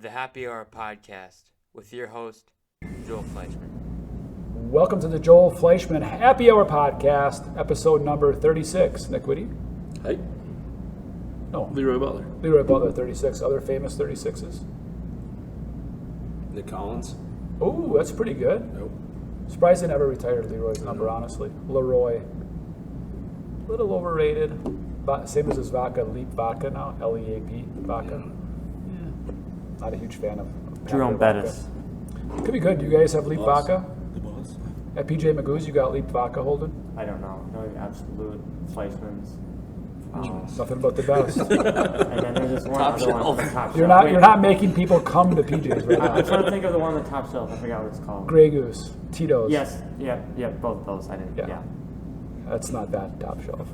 the Happy Hour podcast with your host, Joel Fleischman. Welcome to the Joel Fleischman Happy Hour podcast, episode number 36. Nick Whitty? Hey. No. Leroy Butler. Leroy Butler, 36. Other famous 36s? Nick Collins. Oh, that's pretty good. Nope. Surprised they never retired Leroy's number, honestly. Leroy. A little overrated. Same as his vodka, Leap Vodka now, L-E-A-P, vodka. Yeah. Not a huge fan of Jerome Bettis. Could be good. Do you guys have Leap Boss. Vodka? The boss. At PJ Magoo's, you got Leap Vodka, Holden? I don't know. No absolute Fleischmans. Nothing but the best. And then there's this one Top other one shelf. on the top You're shelf. not making people come to PJ's right I'm now. trying to think of the one on the top shelf. I forgot what it's called. Grey Goose, Tito's. Yes, yeah, both of those. I didn't. Yeah. Yeah. That's not that top shelf.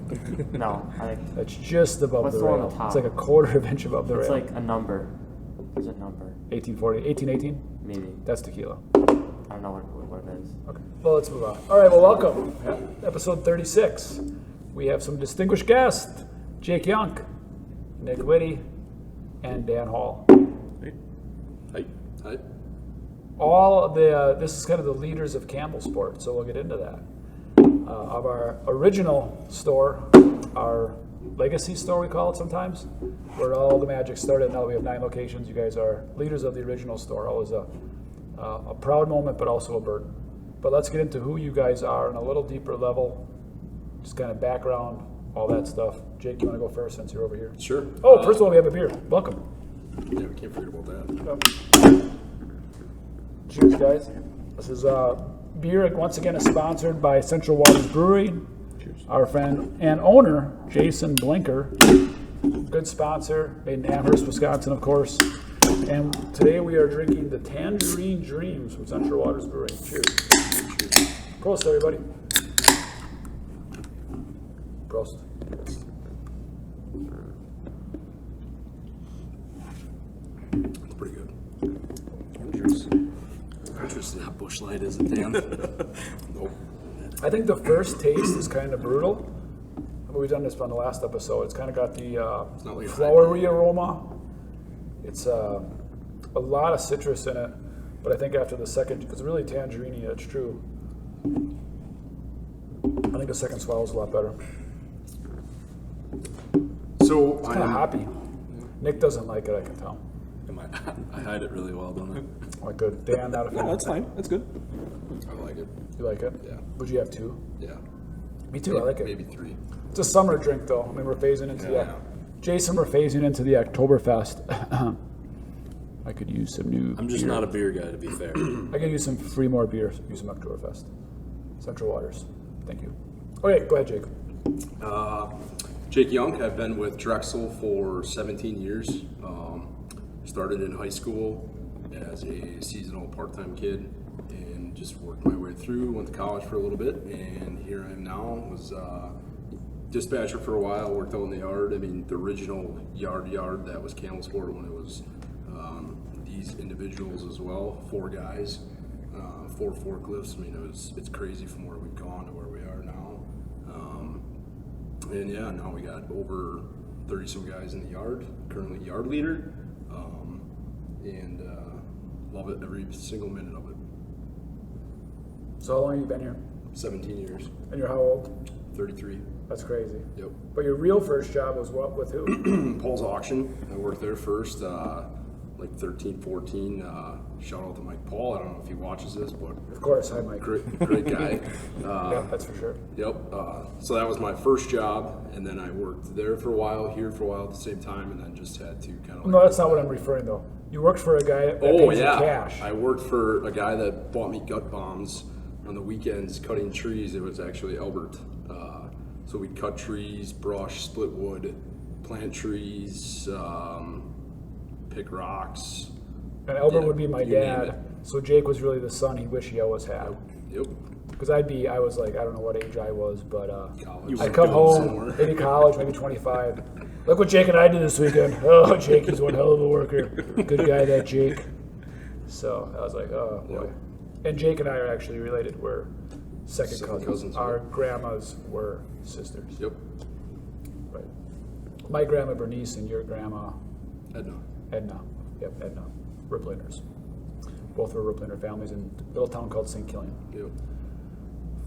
No, I think That's just above What's the the one rail. on the top? It's like a quarter of an inch above the it's rail. like a number. There's a number, 1840, 1818? maybe. That's tequila. I don't know what it is. Okay. Well, let's move on. All right, well, welcome. Episode 36. We have some distinguished guests. Jake Young, Nick Whitty, and Dan Hall. Hey. Hey. Hey. All of the, this is kind of the leaders of Campbellsport, so we'll get into that. Of our original store, our legacy store we call it sometimes, where all the magic started. Now that we have 9 locations, you guys are leaders of the original store. Always a proud moment, but also a burden. But let's get into who you guys are on a little deeper level, just kind of background, all that stuff. Jake, you want to go first since you're over here? Sure. Oh, first of all, we have a beer. Welcome. Yeah, we can't forget about that. Cheers, guys. This is beer, once again, is sponsored by Central Waters Brewery. Cheers. Our friend and owner, Jason Blinker. Good sponsor, made in Amherst, Wisconsin, of course. And today we are drinking the Tangerine Dreams from Central Waters Brewery. Cheers. Prost, everybody. Prost. It's pretty good. Interesting how Busch Light is at the end. Nope. I think the first taste is kind of brutal. We've done this on the last episode. It's kind of got the not like a flowery aroma. It's a lot of citrus in it, but I think after the second, because really tangerine, that's true. I think the second swallow is a lot better. So It's kind of hoppy. Nick doesn't like it, I can tell. I hide it really well, don't I? Like good. Dan, not a fan. No, that's fine. That's good. I like it. You like it? Yeah. Would you have 2? Yeah. Me too. I like it. Maybe 3. It's a summer drink, though. I mean, we're phasing into Yeah. Jason, we're phasing into the Oktoberfest. I could use some new. I'm just beer. not a beer guy, to be fair. I could use some free more beer. Use some Oktoberfest. Central Waters. Thank you. Okay, go ahead, Jake. Jake Young. I've been with Drexel for 17 years. Started in high school as a seasonal part-time kid and just worked my way through. Went to college for a little bit, and here I am now. Was dispatcher for a while. Worked out in the yard. I mean, the original yard that was Campbellsport when it was these individuals as well. 4 guys, 4 forklifts. I mean, it's crazy from where we've gone to where we are now. And yeah, now we got over 30 some guys in the yard. Currently yard leader, and love it every single minute of it. So how long have you been here? 17 years, And you're how old? 33. That's crazy. Yep. But your real first job was what? With who? Paul's Auction. I worked there first, like 13, 14. Shout out to Mike Paul. I don't know if he watches this, but Of course. Hi, Mike. great guy. Yeah, that's for sure. Yep. So that was my first job, and then I worked there for a while, here for a while at the same time, and then just had to kind of. No, that's not what I'm referring though. You worked for a guy that pays you cash. I worked for a guy that bought me gut bombs on the weekends cutting trees. It was actually Albert. So we'd cut trees, brush, split wood, plant trees, pick rocks. And Albert Yeah, would be my you name dad. it. So Jake was really the son he wished he always had. Yep. Because I was like, I don't know what age I was, but College. I'd come Going home, somewhere. maybe college, maybe 25. Look what Jake and I did this weekend. Oh, Jake, he's one hell of a worker. Good guy, that Jake. So I was like, oh, boy. Yep. And Jake and I are actually related. We're second cousins. Our yeah. grandmas were sisters. Yep. Right. My grandma Bernice and your grandma Edna. Edna. Yep, Edna. Ripliners. Both were Ripliner families in a little town called St. Killian. Yep.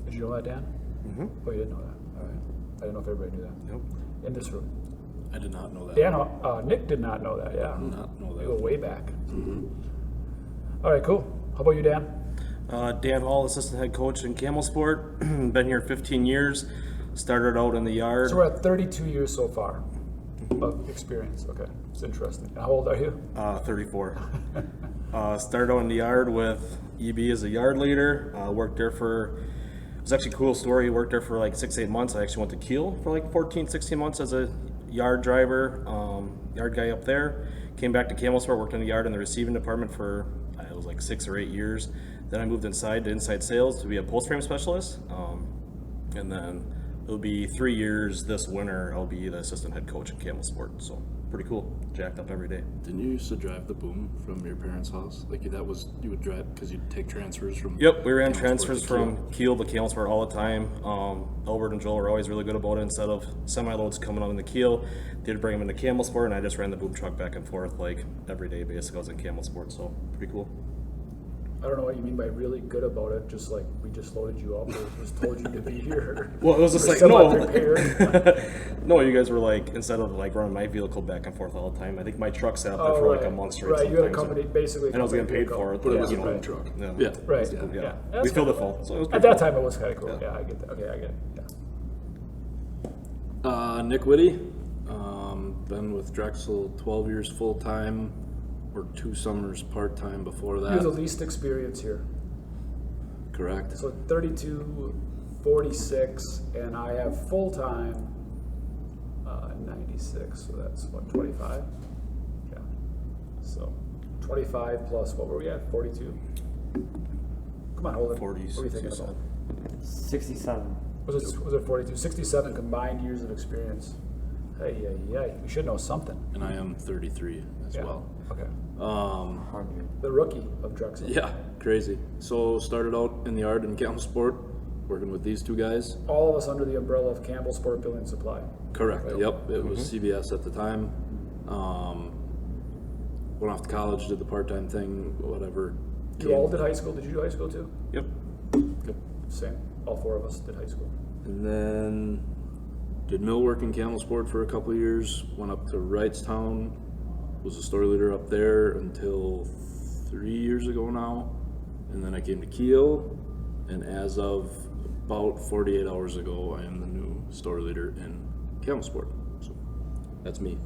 Did you know that, Dan? Mm-hmm. Oh, you didn't know that. All right. I didn't know if everybody knew that. Yep. In this room. I did not know that. Dan, Nick did not know that. Yeah. I did not know They go that. way back. All right, cool. How about you, Dan? Dan Hall, assistant head coach in Campbellsport. Been here 15 years. Started out in the yard. So we're at 32 years so far of experience. Okay, it's interesting. And how old are you? 34. Started out in the yard with EB as a yard leader. Worked there for, it was actually a cool story. Worked there for like 6-8 months. I actually went to Kiel for like 14-16 months as a yard driver, yard guy up there. Came back to Campbellsport, worked in the yard in the receiving department for, it was like 6 or 8 years. Then I moved inside to inside sales to be a post frame specialist. And then it'll be 3 years this winter. I'll be the assistant head coach at Campbellsport. So pretty cool. Jacked up every day. Didn't you used to drive the boom from your parents' house? Like that was, you would drive because you'd take transfers from. Yep, we ran Campbellsport transfers to from Kiel to Campbellsport all the time. Albert and Joel were always really good about it. Instead of semi-loads coming on in the Kiel, they'd bring them into Campbellsport, and I just ran the boom truck back and forth like every day. Basically, I was in Campbellsport, so pretty cool. I don't know what you mean by really good about it. Just like we just loaded you up or just told you to be here. Well, it was just You're like no, semi-prepared. no. You guys were like instead of like running my vehicle back and forth all the time. I think my truck sat up there Oh, for like right. a month straight. Right, you had a sometimes, company, basically. and I was getting paid for it. But it was a you know, boom truck. Yeah. Yeah. Right. Yeah. Yeah. We That's filled it kinda full, so it was At pretty that cool. time, it was kind of cool. Yeah. Yeah, I get that. Okay, I get it. Yeah. Nick Whitty, been with Drexel 12 years full time, or 2 summers part time before You have the that. least experience here. Correct. So 32, 46, and I have full time 96. So that's what, 25? Yeah. So 25 plus what were we at? 42. Come on, hold it. 40, What are you thinking about? 67. Was it 42? 67 combined years of experience. Hey, yeah. You should know something. And I am 33 as Yeah. well. Okay. 100. The rookie of Drexel. Yeah, crazy. So started out in the yard in Campbellsport, working with these 2 guys. All of us under the umbrella of Campbellsport Building Supply. Correct. Right. Yep. It was CBS at the time. Went off to college, did the part-time thing, whatever. You all did high school? Did you do high school too? Yep. Same. All 4 of us did high school. And then did mill work in Campbellsport for a couple of years. Went up to Wrightstown. Was a store leader up there until 3 years ago now. And then I came to Kiel. And as of about 48 hours ago, I am the new store leader in Campbellsport. So that's me.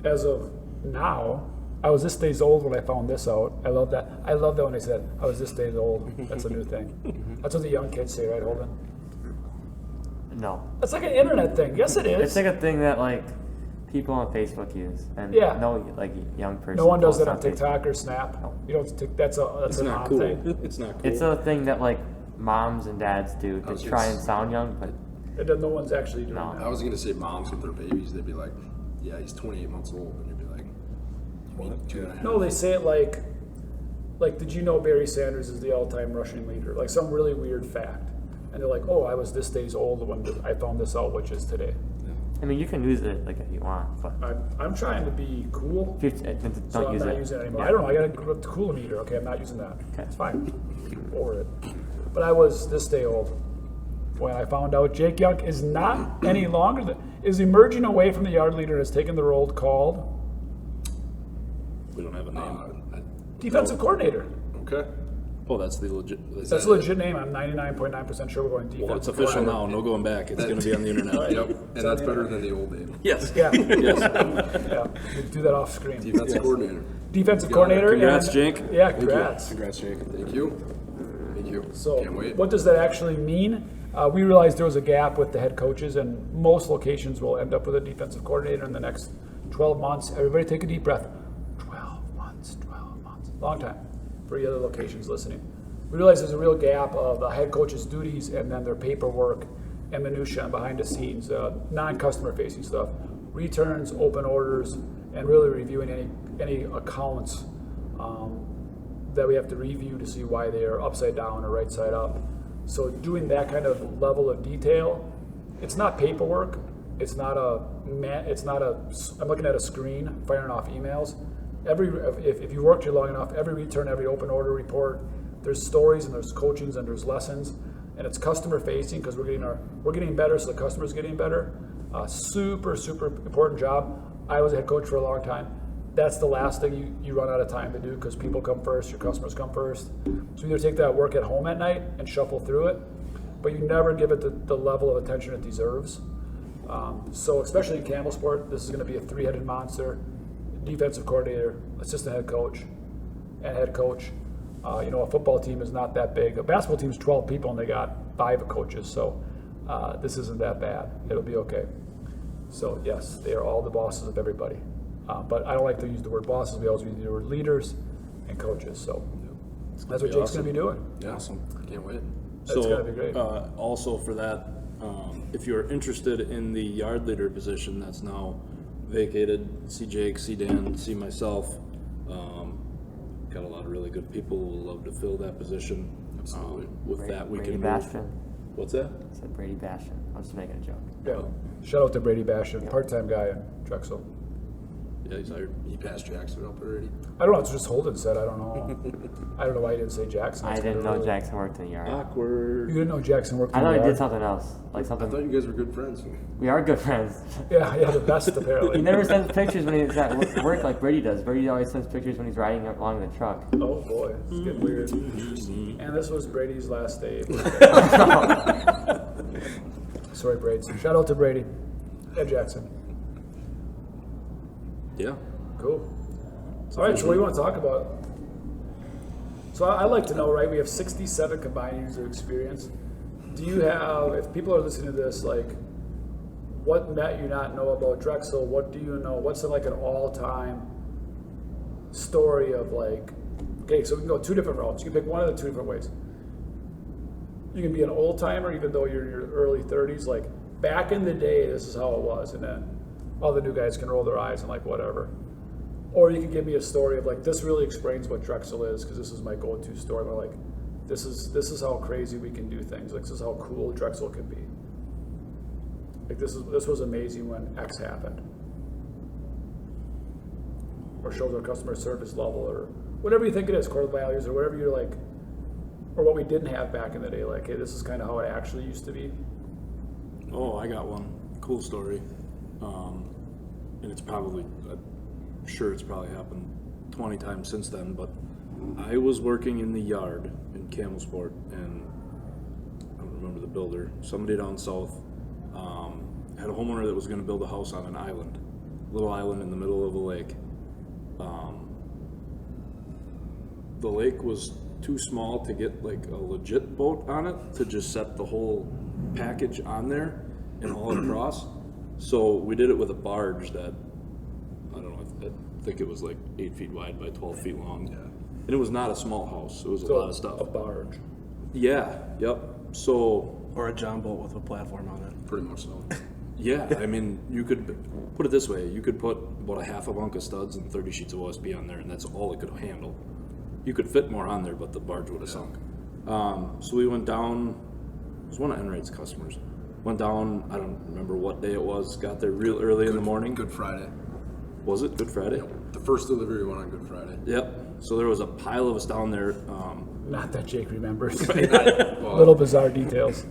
As of now, I was this days old when I found this out. I love that. I love that when they said, I was this days old. That's a new thing. That's what the young kids say, right, Holden? No. That's like an internet thing. Yes, it It's is. like a thing that like people on Facebook use, and Yeah. no like young person. No one does posts that on Facebook. TikTok or Snap. No. You don't. That's It's a not mom cool. thing. It's not cool. It's a thing that like moms and dads do to was try just- and sound young, but No one's actually doing No. that. I was gonna say moms with their babies, they'd be like, "Yeah, he's 28 months old," and you'd be like, "You mean 2.5?" No, they say it like, did you know Barry Sanders is the all-time rushing leader? Like some really weird fact. And they're like, oh, I was this days old when I found this out, which is today. I mean you can use it like if you want, but I'm trying to be cool, if you, don't so I'm use not it. using it anymore. Yeah. I don't know, I got a cool meter. Okay, I'm not using that. Okay. It's fine. Over it. But I was this day old when I found out Jake Young is not any longer, is emerging away from the yard leader and has taken the role called We don't have a name. defensive coordinator. Okay. Oh, that's the legit. That's a legit name. I'm 99.9% sure we're going defensive Well, it's official coordinator. now. No going back. It's going to be on the internet. Yep, and that's better than the old name. Yes. Yeah. Yes. Yeah. We'll do that off screen. Defensive coordinator. Defensive Got it. coordinator. Congrats, and- Jake. Yeah, congrats. Congrats, Jake. Thank you. Thank you. So, Can't wait. what does that actually mean? We realized there was a gap with the head coaches, and most locations will end up with a defensive coordinator in the next 12 months. Everybody take a deep breath. 12 months, 12 months. Long time for the other locations listening. We realized there's a real gap of the head coach's duties and then their paperwork and minutia and behind the scenes, non-customer facing stuff, returns, open orders, and really reviewing any accounts that we have to review to see why they are upside down or right side up. So doing that kind of level of detail, it's not paperwork. I'm looking at a screen, firing off emails. if you worked here long enough, every return, every open order report, there's stories and there's coachings and there's lessons, and it's customer facing because we're getting better, so the customer's getting better. Super important job. I was a head coach for a long time. That's the last thing you run out of time to do because people come first, your customers come first. So you either take that work at home at night and shuffle through it, but you never give it the level of attention it deserves. So especially in Campbellsport, this is going to be a three-headed monster: defensive coordinator, assistant head coach, and head coach. A football team is not that big. A basketball team is 12 people and they got 5 coaches, so this isn't that bad. It'll be okay. So yes, they are all the bosses of everybody. But I don't like to use the word bosses. We always use the word leaders and coaches. So that's what Jake's going to be doing. Yeah, awesome. Can't wait. It's going to be great. Also for that, if you're interested in the yard leader position that's now vacated, see Jake, see Dan, see myself. Got a lot of really good people who will love to fill that position. Absolutely. With that, we Brady can Bastion. move. What's that? I said Brady Bastion. I'm just making a joke. Yeah. Shout out to Brady Bastion, part-time guy in Drexel. Yeah, he's hired. He passed Jackson up already. I don't know. It's just Holden said. I don't know. I don't know why he didn't say Jackson. I It's didn't kinda know really- Jackson worked in the yard. You Awkward. didn't know Jackson worked. I in thought the he yard? did something else, like I something. thought you guys were good friends. We are good friends. Yeah, the best apparently. He never sends pictures when he's at work like Brady does. Brady always sends pictures when he's riding along the truck. Oh boy, it's getting weird. And this was Brady's last day. Sorry, Brady. Shout out to Brady and Jackson. Yeah. Cool. All right, so what do you want to talk about? So I like to know, right? We have 67 combined years of experience. Do you have, if people are listening to this, like, what net you not know about Drexel? What do you know? What's like an all-time story of like? Okay, so we can go 2 different routes. You can pick one of the 2 different ways. You can be an old timer, even though you're in your early 30s. Like back in the day, this is how it was, and then all the new guys can roll their eyes and like whatever. Or you can give me a story of like, this really explains what Drexel is, because this is my go-to story. Where like, this is how crazy we can do things. Like this is how cool Drexel can be. Like this was amazing when X happened. Or shows our customer service level, or whatever you think it is, core values, or whatever you're like, or what we didn't have back in the day. Like, hey, this is kind of how it actually used to be. Oh, I got one cool story, and it's probably, I'm sure it's probably happened 20 times since then, but I was working in the yard in Campbellsport, and I don't remember the builder, somebody down south, had a homeowner that was going to build a house on an island, little island in the middle of a lake. The lake was too small to get like a legit boat on it to just set the whole package on there and haul it across. So we did it with a barge that, I don't know, I think it was like 8 feet wide by 12 feet long. Yeah. And it was not a small house. It was a lot of stuff. A barge. Yeah, yep. So, Or a John boat with a platform on it. Pretty much so. yeah, I mean, you could put it this way. You could put about a half a bunk of studs and 30 sheets of OSB on there, and that's all it could handle. You could fit more on there, but the barge would have sunk. So we went down. It was one of Enrate's customers. Went down, I don't remember what day it was. Got there real early in the morning. Good Friday. Was it Good Friday? The first delivery went on Good Friday. Yep. So there was a pile of us down there. Not that Jake remembers. Well, Little bizarre details.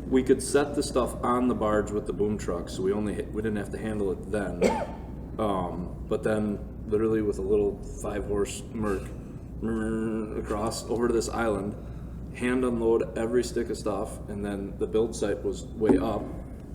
We could set the stuff on the barge with the boom truck, so we didn't have to handle it then. But then, literally with a little 5-horse Merc across over to this island, hand unload every stick of stuff, and then the build site was way up,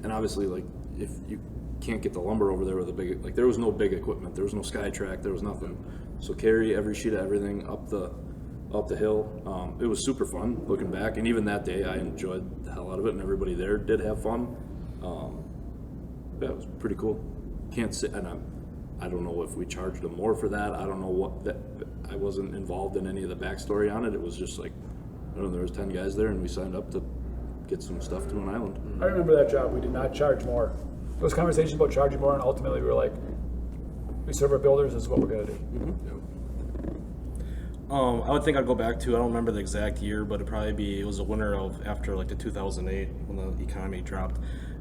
and obviously, like, if you can't get the lumber over there with a big, like, there was no big equipment, there was no Skytrack, there was nothing. So carry every sheet of everything up the hill. It was super fun looking back, and even that day I enjoyed the hell out of it, and everybody there did have fun. Yeah, it was pretty cool. Can't sit, and I don't know if we charged them more for that. I don't know what that. I wasn't involved in any of the backstory on it. It was just like, I don't know, there was 10 guys there, and we signed up to get some stuff to an island. I remember that job. We did not charge more. There was conversations about charging more, and ultimately we were like, we serve our builders, this is what we're going to do. yeah. I would think I'd go back to, I don't remember the exact year, but it was the winter of after like the 2008 when the economy dropped.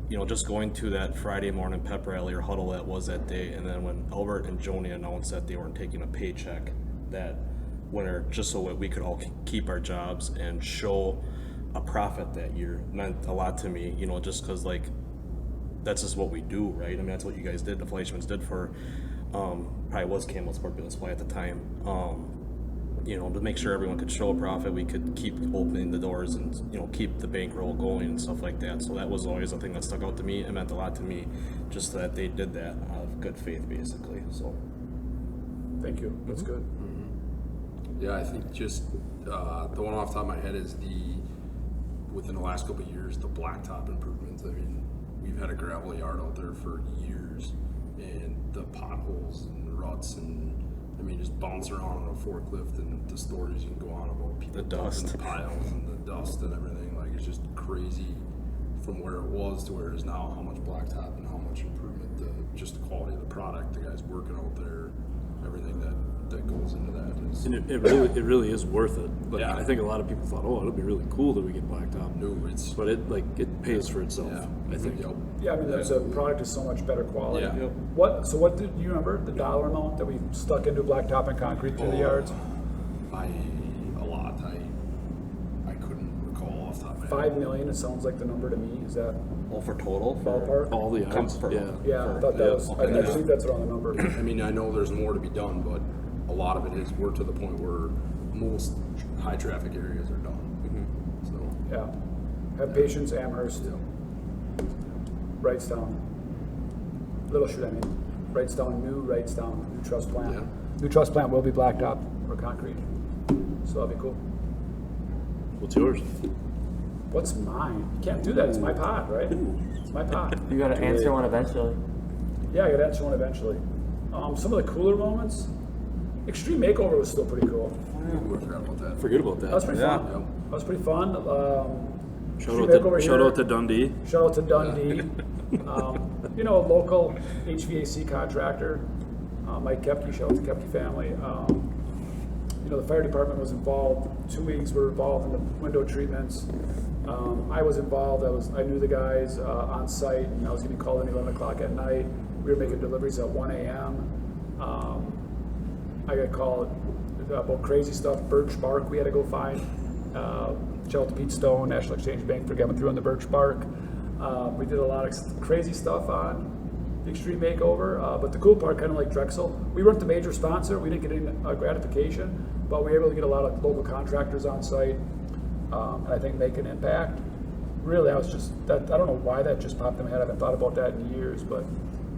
just going to that Friday morning pep rally or huddle that was that day, and then when Albert and Joni announced that they weren't taking a paycheck that winter, just so that we could all keep our jobs and show a profit that year, meant a lot to me, just because, like, that's just what we do, right? I mean, that's what you guys did, the Fleischmans did for, probably was Campbellsport Display at the time, to make sure everyone could show a profit, we could keep opening the doors and, keep the bankroll going and stuff like that. So that was always a thing that stuck out to me. It meant a lot to me just that they did that out of good faith, basically. So Thank you. That's good. Yeah, I think just the one off the top of my head is within the last couple of years, the blacktop improvements. I mean, we've had a gravel yard out there for years, and the potholes and the ruts and, I mean, just bounce around on a forklift, and the stories you can go on about people The dust. dumping piles and the dust and everything. Like, it's just crazy from where it was to where it is now, how much blacktop and how much improvement, just the quality of the product, the guys working out there, everything that goes into that is. And it really is worth it. Like, Yeah. I think a lot of people thought, oh, it'll be really cool that we get blacktop. No, it's. But it pays for itself, Yeah, I think. Yep. Yeah, I mean, the product is so much better quality. Yeah. Yep. What did you remember the dollar amount that we stuck into blacktop and concrete through the yards? A lot. I couldn't recall off the top of my head. 5 million. It sounds like the number to me. Is that All for total? ballpark? All the items, Comfort. yeah. Yeah, I thought that was. I okay. think that's around the number. I mean, I know there's more to be done, but a lot of it is we're to the point where most high traffic areas are done. So Yeah. Have patience, Amherst. Wrightstown. Little Chute, I mean. Wrightstown, new truss plant. Yeah. New truss plant will be blacktop or concrete. So that'll be cool. What's yours? What's mine? You can't do that. It's my pod, right? It's my pod. You gotta answer one eventually. Yeah, I got to answer one eventually. Some of the cooler moments. Extreme Makeover was still pretty cool. I forgot about that. Forget about that. That was pretty Yeah. fun. Yep. That was pretty fun. Shout out to Dundee. Shout out to Dundee. A local HVAC contractor, Mike Kepke. Shout out to Kepke family. The fire department was involved. 2 weeks were involved in the window treatments. I was involved. I knew the guys on site, and I was getting called at 11 o'clock at night. We were making deliveries at 1 a.m. I got called about crazy stuff. Birch bark we had to go find. Shout out to Pete Stone, National Exchange Bank, for getting through on the birch bark. We did a lot of crazy stuff on the Extreme Makeover, but the cool part, kind of like Drexel, we weren't the major sponsor. We didn't get any gratification, but we were able to get a lot of local contractors on site, and I think make an impact. Really, I don't know why that just popped in my head. I haven't thought about that in years, but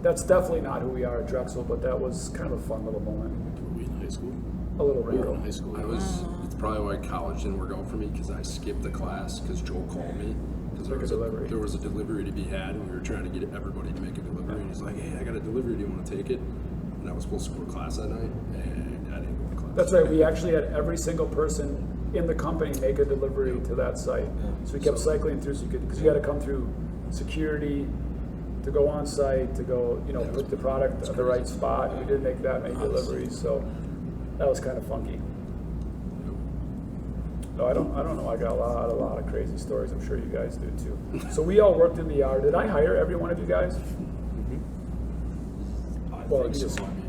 that's definitely not who we are at Drexel, but that was kind of a fun little moment. Were we in high school? A little We were wrinkle. in high school. It's probably why college didn't work out for me, because I skipped the class because Joe called me. Because there was a delivery to be had, and we were trying to get everybody to make a delivery. And he's like, "Hey, I got a delivery. Do you want to take it?" And I was supposed to go to class that night, and I didn't go to class. That's right. We actually had every single person in the company make a delivery to that site. So we kept cycling through, because you got to come through security to go on site, to go, put the product at the right spot. We didn't make that many deliveries, so that was kind of funky. No, I don't know. I got a lot of crazy stories. I'm sure you guys do too. So we all worked in the yard. Did I hire every one of you guys? Well, I think you so. just- I mean,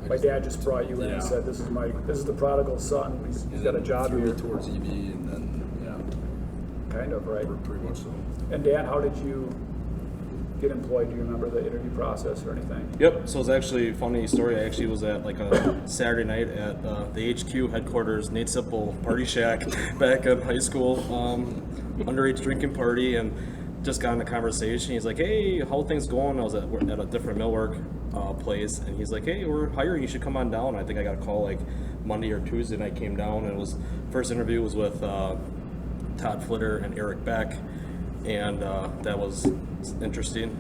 My dad just brought you in Yeah. and said, "This is the prodigal son. He's got a job threw here." me towards EB, and then Kind of, right? pretty much so. And Dan, how did you get employed? Do you remember the interview process or anything? Yep. So it's actually a funny story. I actually was at like a Saturday night at the HQ headquarters, Nate Sipple Party Shack back in high school, underage drinking party, and just got in a conversation. He's like, "Hey, how are things going?" I was at a different millwork place, and he's like, "Hey, we're hiring. You should come on down." I think I got a call like Monday or Tuesday, and I came down, and first interview was with Todd Flitter and Eric Beck, and that was interesting,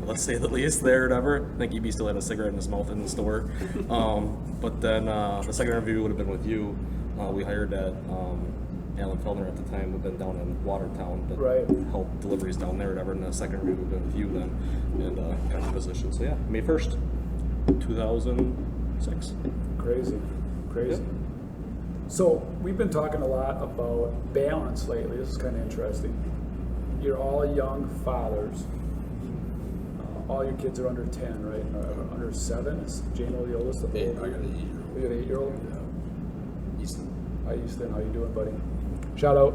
let's say the least there, whatever. I think EB still had a cigarette in his mouth in the store. But then the second interview would have been with you. We hired that Alan Feldner at the time, who'd been down in Watertown, but Right. helped deliveries down there, whatever. And the second interview would have been with you then, and got the position. So yeah, May 1st, 2006. Crazy. So we've been talking a lot about balance lately. This is kind of interesting. You're all young fathers. all your kids are under 10, right? Under 7. Is Jane-O the oldest? I got an 8-year-old. You got an 8-year-old? Yeah. Easton. Hi, Easton. How you doing, buddy? Shout out.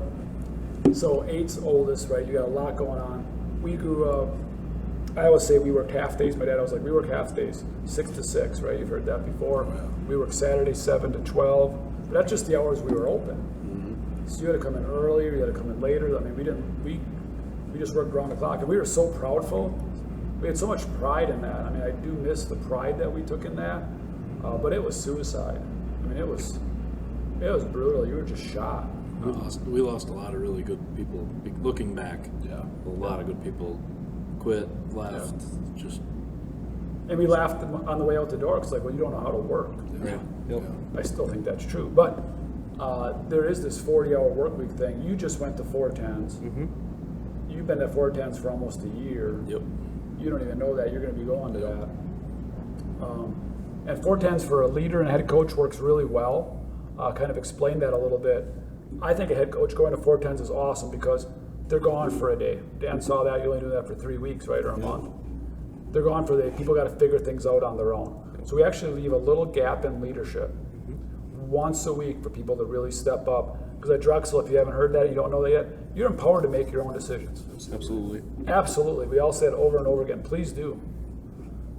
So 8's oldest, right? You got a lot going on. We grew up, I always say we worked half days. My dad was like, we work half days, 6 to 6, right? You've heard that before. Oh, yeah. We work Saturday, 7 to 12. But that's just the hours we were open. So you had to come in earlier, you had to come in later. I mean, we just worked around the clock, and we were so proudful. We had so much pride in that. I mean, I do miss the pride that we took in that, but it was suicide. I mean, it was brutal. You were just shot. We lost a lot of really good people. Looking back, Yeah. a lot of good people quit, left, just And we laughed on the way out the door because, like, well, you don't know how to work. Right. Yep. I still think that's true. But there is this 40-hour work week thing. You just went to 410s. Mm-hmm. You've been at 410s for almost a year. Yep. You don't even know that. You're going to be going to that. And 410s for a leader and a head coach works really well. Kind of explain that a little bit. I think a head coach going to 410s is awesome because they're gone for a day. Dan saw that. You only do that for 3 weeks, right, or a month. They're gone for the day. People got to figure things out on their own. So we actually leave a little gap in leadership once a week for people to really step up. Because at Drexel, if you haven't heard that, you don't know that yet, you're empowered to make your own decisions. Absolutely. Absolutely. We all say it over and over again. Please do.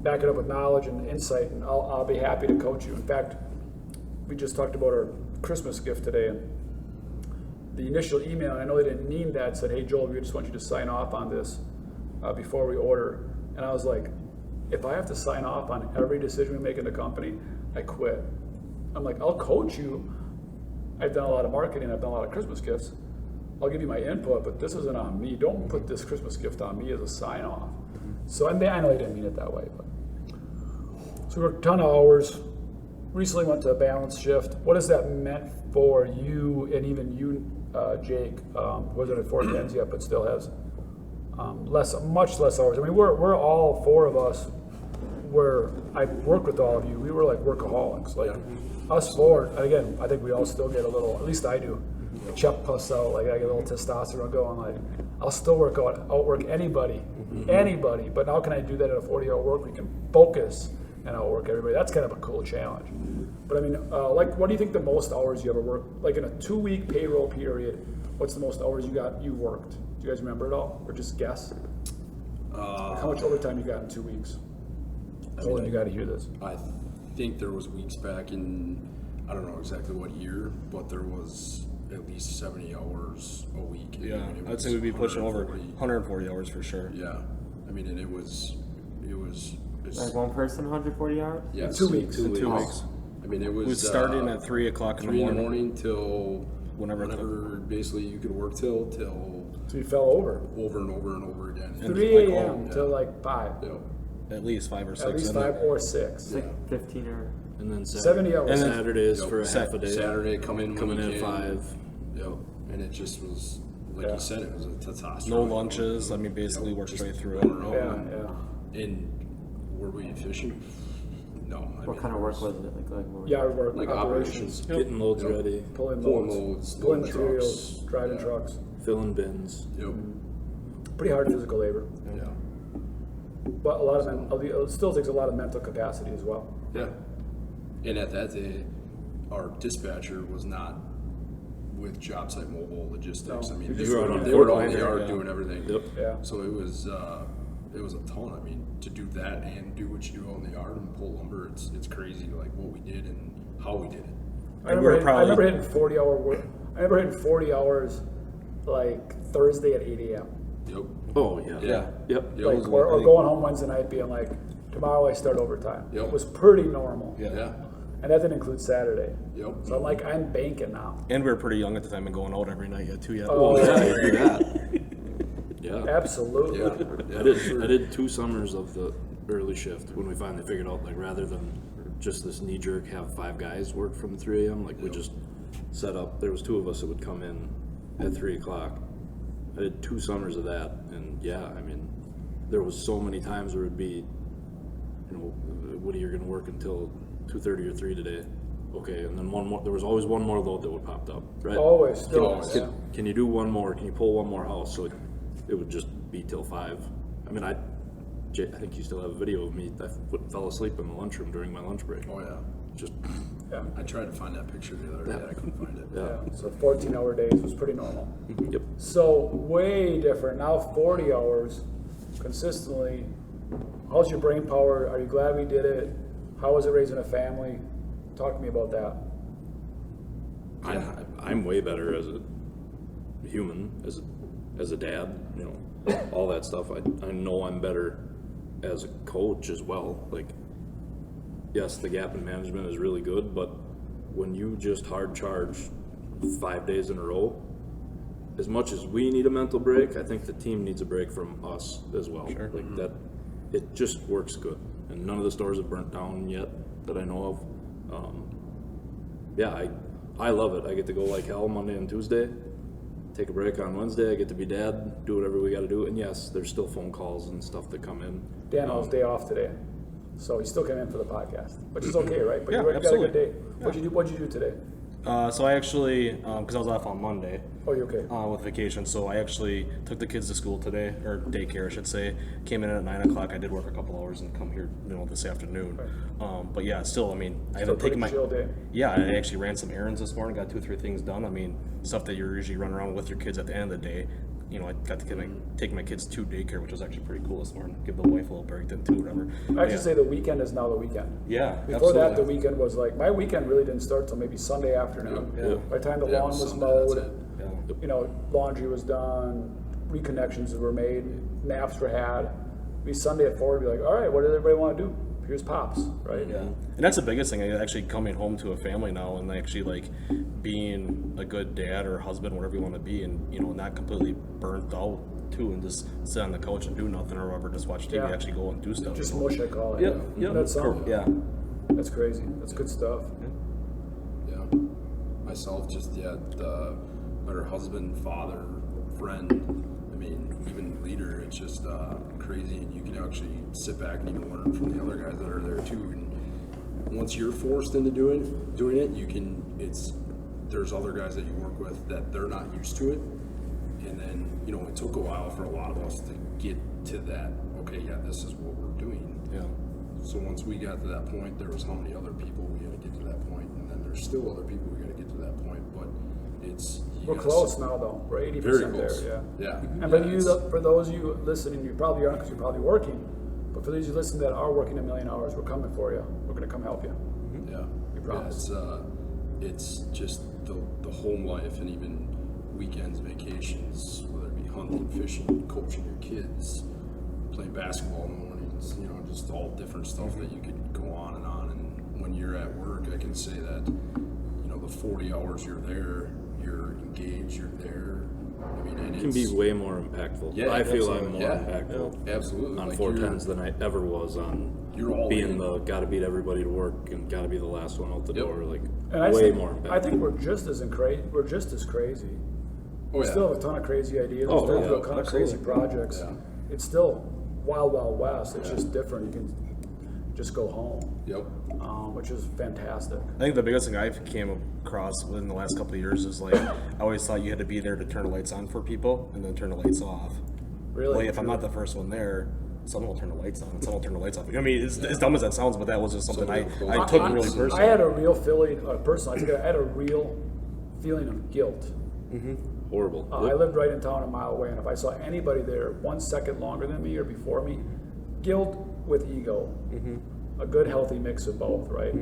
Back it up with knowledge and insight, and I'll be happy to coach you. In fact, we just talked about our Christmas gift today, and the initial email, and I know they didn't mean that, said, hey, Joel, we just want you to sign off on this before we order. And I was like, if I have to sign off on every decision we make in the company, I quit. I'm like, I'll coach you. I've done a lot of marketing. I've done a lot of Christmas gifts. I'll give you my input, but this isn't on me. Don't put this Christmas gift on me as a sign-off. So I know he didn't mean it that way. But so we worked a ton of hours. Recently went to a balanced shift. What has that meant for you, and even you, Jake? Wasn't at 410s yet, but still has much less hours. I mean, we're all 4 of us. I worked with all of you. We were like workaholics. Like us 4. And again, I think we all still get a little. At least I do. Chep puffs out. Like I get a little testosterone going. Like I'll still outwork anybody. But now can I do that at a 40-hour work week and focus and outwork everybody? That's kind of a cool challenge. But I mean, like, what do you think the most hours you ever worked? Like in a 2-week payroll period, what's the most hours you worked? Do you guys remember it all, or just guess? How much overtime you got in 2 weeks? You got to hear this. I think there was weeks back in, I don't know exactly what year, but there was at least 70 hours a week. Yeah, I mean, I'd say we'd be pushing over 140. 140 hours for sure. Yeah, I mean, and it was Like one person, 140 hours? yes, 2 weeks. 2 weeks. I mean, it was We started at 3 o'clock in the 3 in the morning. morning till Whenever basically you could work till So you fell over. over and over and over again. 3 Like, a.m. till like 5. Yeah. At least 5 or 6. At least and 5 or 6. It's like 15 or... and then 70 hours. And Saturdays for a Yep. half a day. Saturday coming in when at you 5. Yep. And it just was like Yeah. you said, it was a testosterone. no lunches. I mean, basically work Just straight through it. going Yeah, around. yeah. And were we efficient? No. What kind of work was it? Like what were Yard work, Like operations, Getting loads Yep. ready, pulling Pulling loads, loads, pulling loading materials, trucks. driving Yeah. trucks. filling bins. Yep. Pretty hard physical labor, Yeah. but a lot of it still takes a lot of mental capacity as well. Yeah. And at that day, our dispatcher was not with job site mobile logistics. No. I mean, You they just were, were on they were out in Fort the yard Minor, doing everything. Yep. Yeah. So it was a ton. I mean, to do that and do what you do out in the yard and pull lumber, it's crazy. Like what we did and how we did it. I we're remember hitting 40-hour work. I remember hitting 40 hours like Thursday at 8 a.m. Yep. Oh yeah. Yeah. Yep. Yep. Like, or going home Wednesday night being like, tomorrow I start overtime. Yep. It was pretty normal. Yeah. Yeah. And that didn't include Saturday. Yep. So I'm like, I'm banking now. And we were pretty young at the time and going out every night yet too. Yet. Oh, Yeah, you do that. Yeah. Absolutely. Yeah. I did 2 summers of the early shift when we finally figured out, like, rather than just this knee jerk have 5 guys work from 3 a.m. like we just set up. There was 2 of us that would come in at 3 o'clock. I did 2 summers of that, and yeah, I mean, there was so many times where it'd be, you know, Woody, you're gonna work until 2:30 or 3 today. Okay, and then one more. There was always one more load that would pop up, right? Always, still. Always. Yeah. Can you do one more? Can you pull one more house? So it would just be till 5. I mean, I think you still have a video of me. I fell asleep in the lunchroom during my lunch break. Oh yeah. Just Yeah. I tried to find that picture the other day. I couldn't find it. yeah. So 14-hour days was pretty normal. Yep. So way different. Now 40 hours consistently. How's your brain power? Are you glad we did it? How was it raising a family? Talk to me about that. I'm way better as a human, as a dad, you know, all that stuff. I know I'm better as a coach as well. Like, yes, the gap in management is really good, but when you just hard charge 5 days in a row, as much as we need a mental break, I think the team needs a break from us as well. Sure. Like that, it just works good, and none of the stores have burnt down yet that I know of. Yeah, I love it. I get to go like hell Monday and Tuesday, take a break on Wednesday. I get to be dad, do whatever we got to do. And yes, there's still phone calls and stuff that come in. Dan had his day off today, so he still came in for the podcast, which is okay, right? But Yeah, you got a absolutely. good day. What'd you do today? So I actually, because I was off on Monday Oh, you okay? with vacation, so I actually took the kids to school today, or daycare, I should say. Came in at 9 o'clock. I did work a couple hours and come here, this afternoon. But yeah, still, I mean, I haven't taken my. Chill day. Yeah, I actually ran some errands this morning. Got 2 or 3 things done. I mean, stuff that you're usually running around with your kids at the end of the day. I got to take my kids to daycare, which was actually pretty cool this morning. Give the wife a little break then too, whatever. I should say the weekend is now the weekend. Yeah, Before that, the absolutely. weekend was like, my weekend really didn't start till maybe Sunday afternoon. Yeah. By the time the Yeah, lawn was Sunday, that's mowed, it. Yeah. Laundry was done, reconnections were made, naps were had. Be Sunday at 4, be like, all right, what does everybody want to do? Here's Pops, right? Yeah, and that's the biggest thing. Actually coming home to a family now, and actually like being a good dad or husband, whatever you want to be, and not completely burnt out too, and just sit on the couch and do nothing or whatever, just watch TV. Yeah. Actually go and do stuff. Just mush, I call it. Yeah. That's something. Yeah. That's crazy. That's good stuff. Yeah. Myself, just the better husband, father, friend. I mean, even leader. It's just crazy, and you can actually sit back and even learn from the other guys that are there too. And once you're forced into doing it, you can. There's other guys that you work with that they're not used to it, and then it took a while for a lot of us to get to that. Okay, yeah, this is what we're doing. Yeah. So once we got to that point, there was how many other people we had to get to that point, and then there's still other people we got to get to that point. But We're close now, though. We're 80% Very close. there. Yeah. Yeah. And for those of you listening, you probably aren't because you're probably working. But for those of you listening that are working a million hours, we're coming for you. We're going to come help you. Yeah. We promise. It's just the home life, and even weekends, vacations, whether it be hunting, fishing, coaching your kids, playing basketball in the mornings, just all different stuff that you could go on. And when you're at work, I can say that, the 40 hours you're there, you're engaged, you're there. I mean, and It can be way more impactful. Yeah, I feel I'm absolutely. more Yeah. impactful Absolutely. on Like 410s than I ever was on You're all being in. the gotta beat everybody to work and gotta be the last one out the Yep. door. Like And way think, more impactful. I think we're just as crazy. Oh, We yeah. still have a ton of crazy ideas. Oh, We still yeah, do a ton of crazy absolutely. projects. Yeah. It's still wild, wild west. It's just different. You can just go home, Yep. which is fantastic. I think the biggest thing I've came across within the last couple of years is like I always thought you had to be there to turn the lights on for people and then turn the lights off. Really? Well, if I'm not the first one there, someone will turn the lights on and someone will turn the lights off. I mean, as dumb as that sounds, but that was just something I took really personally. I had a real feeling, I had a real feeling of guilt. Horrible. I lived right in town, a mile away, and if I saw anybody there 1 second longer than me or before me, guilt with ego, a good healthy mix of both, right?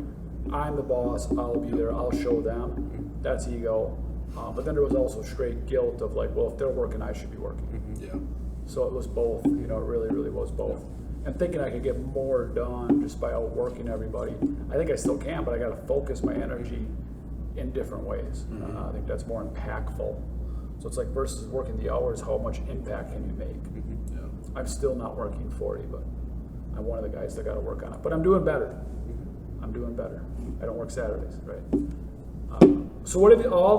I'm the boss, I'll be there, I'll show them. That's ego. But then there was also straight guilt of like, well, if they're working, I should be working. Yeah. So it was both, it really, really was both. And thinking I could get more done just by outworking everybody. I think I still can, but I got to focus my energy in different ways. I think that's more impactful. So it's like versus working the hours, how much impact can you make? Yeah. I'm still not working 40, but I'm one of the guys that got to work on it. But I'm doing better. I'm doing better. I don't work Saturdays, right? So what have all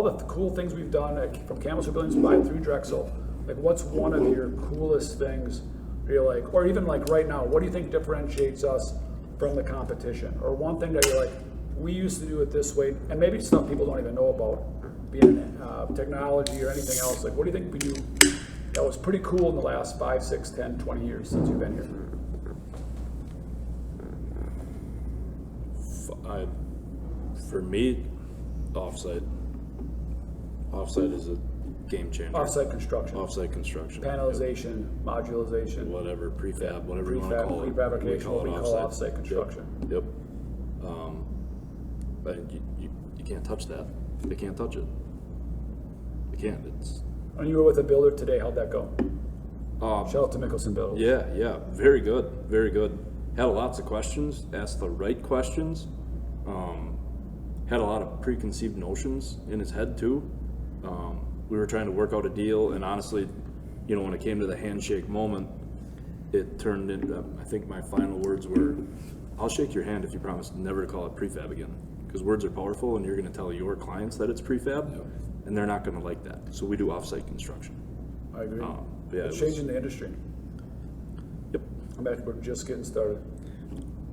the cool things we've done from Campbellsport Buildings by through Drexel? Like, what's one of your coolest things? You're like, or even like right now, what do you think differentiates us from the competition? Or one thing that you're like, we used to do it this way, and maybe stuff people don't even know about, being in technology or anything else. Like, what do you think we do that was pretty cool in the last 5, 6, 10, 20 years since you've been here? For me, offsite. Offsite is a game changer. Offsite construction, Offsite construction. panelization, modularization, Whatever, prefab, whatever you want to prefab, call it. prefabrication, what we call offsite construction. Yep. But you can't touch that. They can't touch it. They can't. It's When you were with a builder today, how'd that go? um, Shout out to Mickelson Builders. yeah, very good, very good. Had lots of questions, asked the right questions. Had a lot of preconceived notions in his head too. We were trying to work out a deal, and honestly, you know, when it came to the handshake moment, it turned into, I think my final words were, I'll shake your hand if you promise never to call it prefab again. Because words are powerful, and you're going to tell your clients that it's prefab, and they're not going to like that. So we do offsite construction. I agree. Yeah, It's it was- changing the industry. Yep. I bet we're just getting started.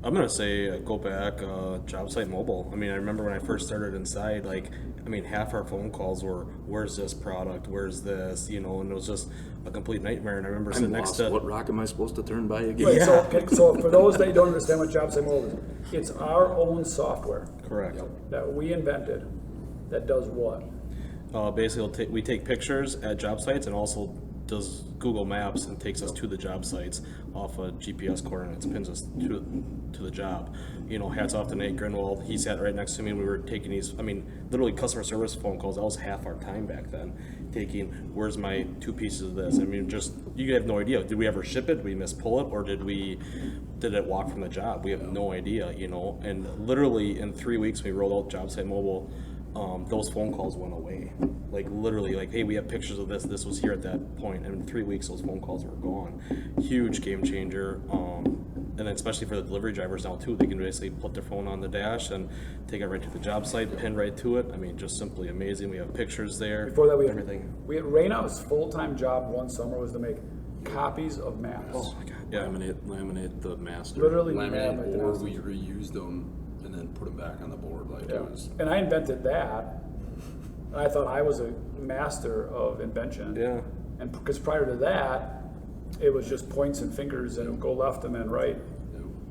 I'm gonna say go back job site mobile. I mean, I remember when I first started inside, like, I mean, half our phone calls were, "Where's this product? Where's this?" You know, and it was just a complete nightmare. And I remember I'm sitting next lost. to What rock am I supposed to turn by again? Wait, so for those that don't understand what job site mobile is, it's our own software correct. that we invented that does what? Basically, we take pictures at job sites and also does Google Maps and takes us to the job sites off of GPS coordinates, pins us to the job. You know, hats off to Nate Grinwald. He sat right next to me and we were taking these, I mean, literally customer service phone calls. That was half our time back then. Taking, where's my 2 pieces of this? I mean, just, you have no idea. Did we ever ship it? Did we mispull it? Or did it walk from the job? We have no idea, you know. And literally in 3 weeks, we rolled out Job Site Mobile. Those phone calls went away. Like literally, like, hey, we have pictures of this. This was here at that point. And in 3 weeks, those phone calls were gone. Huge game changer. And then especially for the delivery drivers now too, they can basically put their phone on the dash and take it right to the job site, pin right to it. I mean, just simply amazing. We have pictures there. Before that, everything. Raynow's full-time job one summer was to make copies of maps. Oh my God. Yeah. Laminate the master. Literally Laminate the board, master. we reused them and then put them back on the board. Like Yeah. it was. And I invented that. I thought I was a master of invention. Yeah. And because prior to that, it was just points and fingers and go left and then right.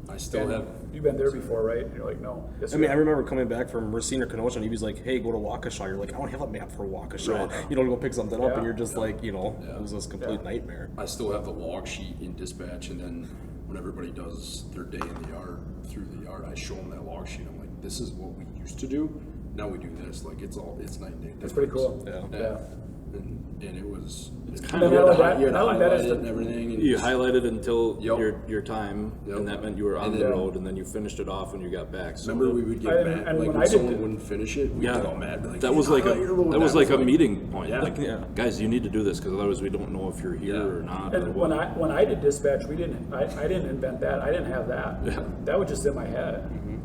I still And have. you've been there before, right? And you're like, no. Yes, I mean, I sir. remember coming back from Racine or Kenosha, and he was like, "Hey, go to Waukesha." You're like, "I don't have a map for Waukesha." You know, to go pick something up, Yeah. and you're just like, you know, it was this complete Yeah. nightmare. I still have the log sheet in dispatch, and then when everybody does their day in the yard, through the yard, I show them that log sheet. I'm like, this is what we used to do. Now we do this. Like it's night and day. That's pretty cool. Yeah. And it was. It's kinda And not only that- you had to not only that highlight is it the- and everything. And You just- highlighted until Yep. your time, Yep. and that meant you were on And the then- road, and then you finished it off when you got back. So Remember, we would get And- mad. and Like when when I did someone the- wouldn't finish it, we'd get all mad. Like, that was like "Hey, you're that was like a like- meeting point. Yeah. Like, Yeah. guys, you need to do this because otherwise we don't know if you're here Yeah. or not. Or And what. when I did dispatch, I didn't invent that. I didn't have that. Yeah. That was just in my head.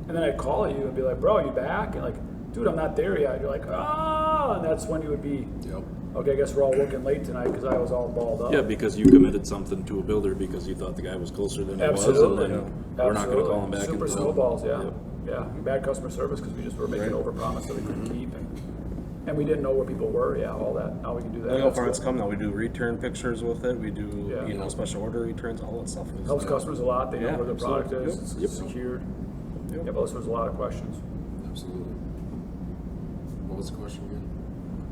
And then I'd call you and be like, bro, you back? And like, dude, I'm not there yet. You're like, ah, and that's when you would be, Yep. okay, I guess we're all working late tonight because I was all balled up. Yeah, because you committed something to a builder because you thought the guy was closer than he Absolutely. was, and then we're not going to call him back. Super until- snowballs, yeah. Yep. Yeah, bad customer service because we just were making overpromise that we couldn't keep. And we didn't know where people were, yeah, all that. Now we can do that. Look how That's far good. it's come now. We do return pictures with it. We do, Yeah. you know, special order returns, all that stuff. is- Helps customers a lot. They know Yeah, where their product absolutely. is. Yep. It's secured. Yeah, but also there's a lot of questions. Absolutely. What was the question again?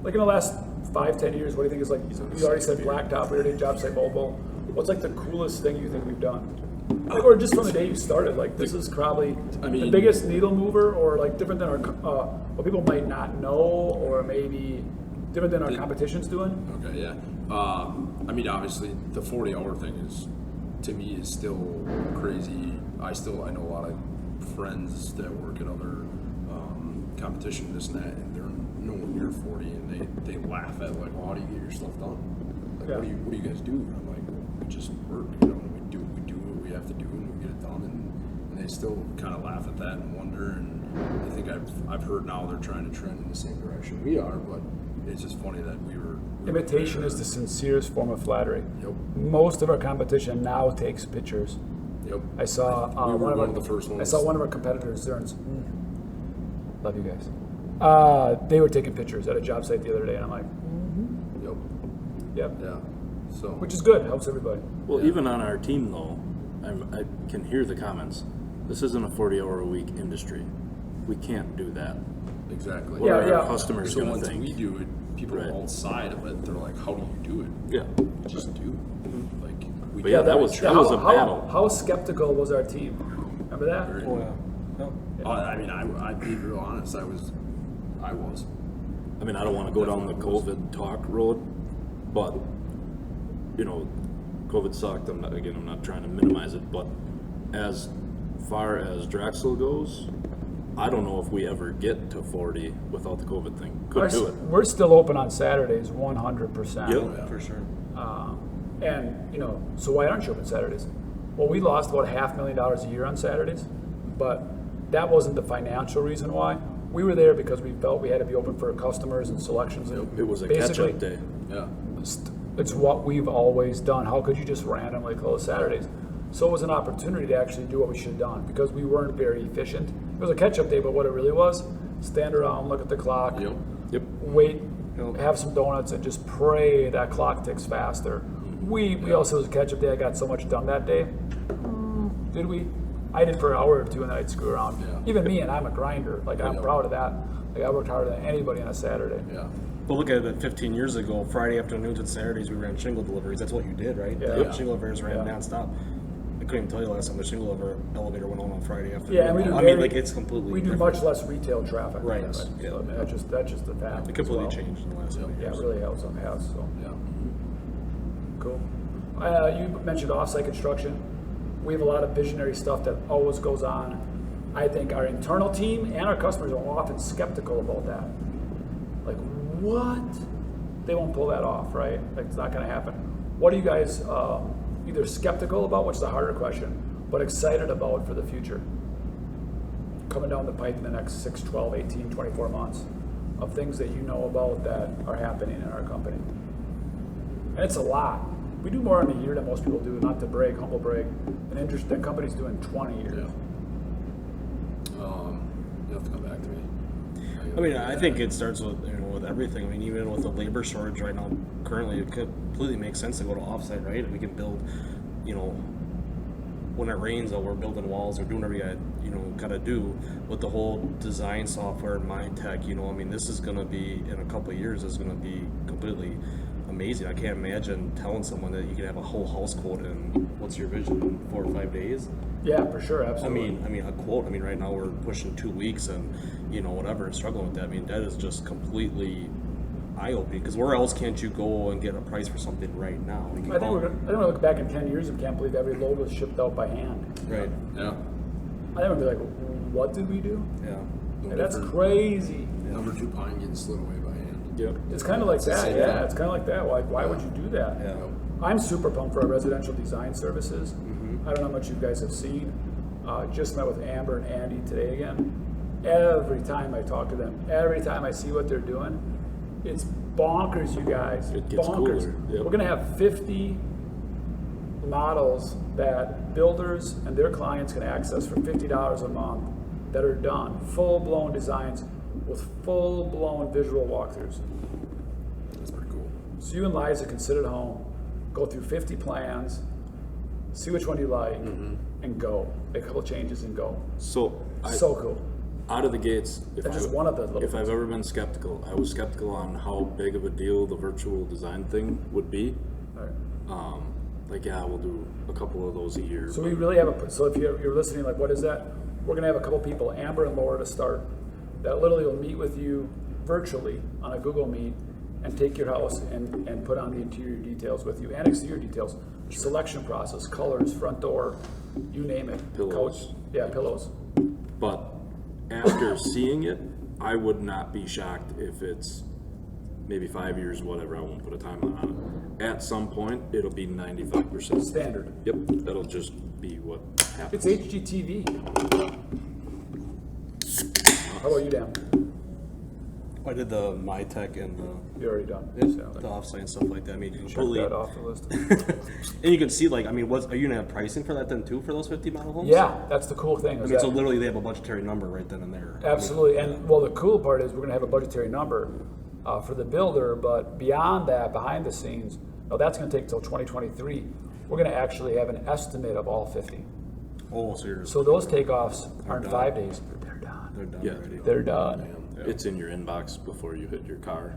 Like in the last 5-10 years, what do you think is like, you already said blacktop, we already did job site mobile. What's like the coolest thing you think we've done? Like, or just from the day you started, like this is probably the mean- biggest needle mover or like different than our, what people might not know or maybe different than our competition's doing? Okay, yeah. I mean, obviously, the 40-hour thing is, to me, is still crazy. I know a lot of friends that work at other competition, this and that, and they're nowhere near 40, and they laugh at like, well, how do you get your stuff done? Like, Yeah. what do you guys do? And I'm like, we just work, you know, we do what we have to do, and we get it done, and they still kind of laugh at that and wonder, and I think I've heard now they're trying to trend in the same direction we are, but it's just funny that we were Imitation is the sincerest form of flattery. Yep. Most of our competition now takes pictures. Yep. I saw We were one of the first ones. I saw one of our competitors, Zerns. Love you guys. They were taking pictures at a job site the other day, and I'm like, Yep. yep. Yeah. So which is good. Helps everybody. Well, even on our team though, I can hear the comments. This isn't a 40-hour-a-week industry. We can't do that. exactly. What are Yeah. our customers So going to once think? we do it, people Right. outside of it, they're like, "How do you do it?" Yeah. Just do. Like we But yeah, did that was a how, battle. How skeptical was our team? Remember that? very- Oh, yeah. No. I mean, I'd be real honest. I was. I mean, I don't want to go down the COVID talk road, but you know, COVID sucked. I'm not trying to minimize it, but as far as Drexel goes, I don't know if we ever get to 40 without the COVID thing. Couldn't do it. We're still open on Saturdays, 100%. Yep. For sure. And so why aren't you open Saturdays? Well, we lost about $500,000 a year on Saturdays, but that wasn't the financial reason why. We were there because we felt we had to be open for customers and selections. And It was a basically, catch-up day. Yeah. it's what we've always done. How could you just randomly close Saturdays? So it was an opportunity to actually do what we should have done because we weren't very efficient. It was a catch-up day, but what it really was, stand around, look at the clock, Yep. wait, have some donuts, and just pray that clock ticks faster. We also, it was a catch-up day. I got so much done that day. Did we? I did for an hour or two, and then I'd screw around. Yeah. Even me, and I'm a grinder. Like, I'm Yeah. proud of that. Like, I worked harder than anybody on a Saturday. Yeah. But look at it, 15 years ago, Friday afternoons and Saturdays, we ran shingle deliveries. That's what you did, right? Yeah. The shingle elevators ran Yeah. nonstop. I couldn't even tell you last time the shingle elevator went on Friday afternoon. Yeah, and we do. I mean, like, it's completely We do different. much less retail traffic. Right. So, Yeah. I mean, that's just the fact. It completely as well. changed in the last few Yeah, years. it really has. So Yeah. cool. You mentioned offsite construction. We have a lot of visionary stuff that always goes on. I think our internal team and our customers are often skeptical about that. Like, what? They won't pull that off, right? Like, it's not going to happen. What are you guys either skeptical about, which is a harder question, but excited about for the future? Coming down the pipe in the next 6, 12, 18, 24 months of things that you know about that are happening in our company. And it's a lot. We do more in a year than most people do, not to brag, humble brag. That company's doing 20 years. Yeah. You have to come back to me. I mean, I think it starts with with everything. I mean, even with the labor shortage right now, currently, it completely makes sense to go to offsite, right? We can build, when it rains, we're building walls, we're doing whatever you gotta do with the whole design software and mind tech. I mean, this is gonna be in a couple of years is gonna be completely amazing. I can't imagine telling someone that you can have a whole house quote in what's your vision in 4 or 5 days. Yeah, for sure, absolutely. I mean, a quote. I mean, right now we're pushing 2 weeks, and whatever, and struggling with that. I mean, that is just completely eye-opening. Because where else can't you go and get a price for something right now? You can I think call- we're gonna look back in 10 years and can't believe every logo is shipped out by hand. right. Yeah. I think we'll be like, what did we do? Yeah. Like, that's different. crazy. Number 2 pine getting slid away by hand. Yep. It's kind of like that, same yeah. thing. It's kind of like that. Why would you do that? Yeah. I'm super pumped for our residential design services. Mm-hmm. I don't know how much you guys have seen. Just met with Amber and Andy today again. Every time I talk to them, every time I see what they're doing, it's bonkers, you guys. It gets bonkers. cooler, yep. We're gonna have 50 models that builders and their clients can access for $50 a month that are done, full-blown designs with full-blown visual walkthroughs. That's pretty cool. So you and Liza can sit at home, go through 50 plans, see which one you like, and go. Make a couple changes and go. So, So cool. out of the gates, That's just one of the little if I've things. ever been skeptical, I was skeptical on how big of a deal the virtual design thing would be. All right. Like, yeah, we'll do a couple of those a year. So we really have so if you're listening, like, what is that? We're gonna have a couple people, Amber and Laura to start, that literally will meet with you virtually on a Google Meet and take your house and put on the interior details with you and exterior details, selection process, colors, front door, you name it. Pillows. Couch, yeah, pillows. But after seeing it, I would not be shocked if it's maybe 5 years, whatever. I won't put a timeline on it. At some point, it'll be 95%. Standard. Yep, that'll just be what happens. It's HGTV. How about you, Dan? I did the MyTech and You're already done. the So, offsite and stuff like that. I mean, check completely. that off the list. And you can see, like, I mean, are you gonna have pricing for that then too for those 50 model homes? Yeah, that's the cool thing. I is mean, so that- literally they have a budgetary number right then and there. Absolutely, and well, the cool part is we're going to have a budgetary number for the builder, but beyond that, behind the scenes, Now that's going to take till 2023. We're going to actually have an estimate of all 50. Oh, so you're So those takeoffs are in done. 5 days. They're done. they're done Yeah. already. They're done. Man, it's in your inbox before you hit your car.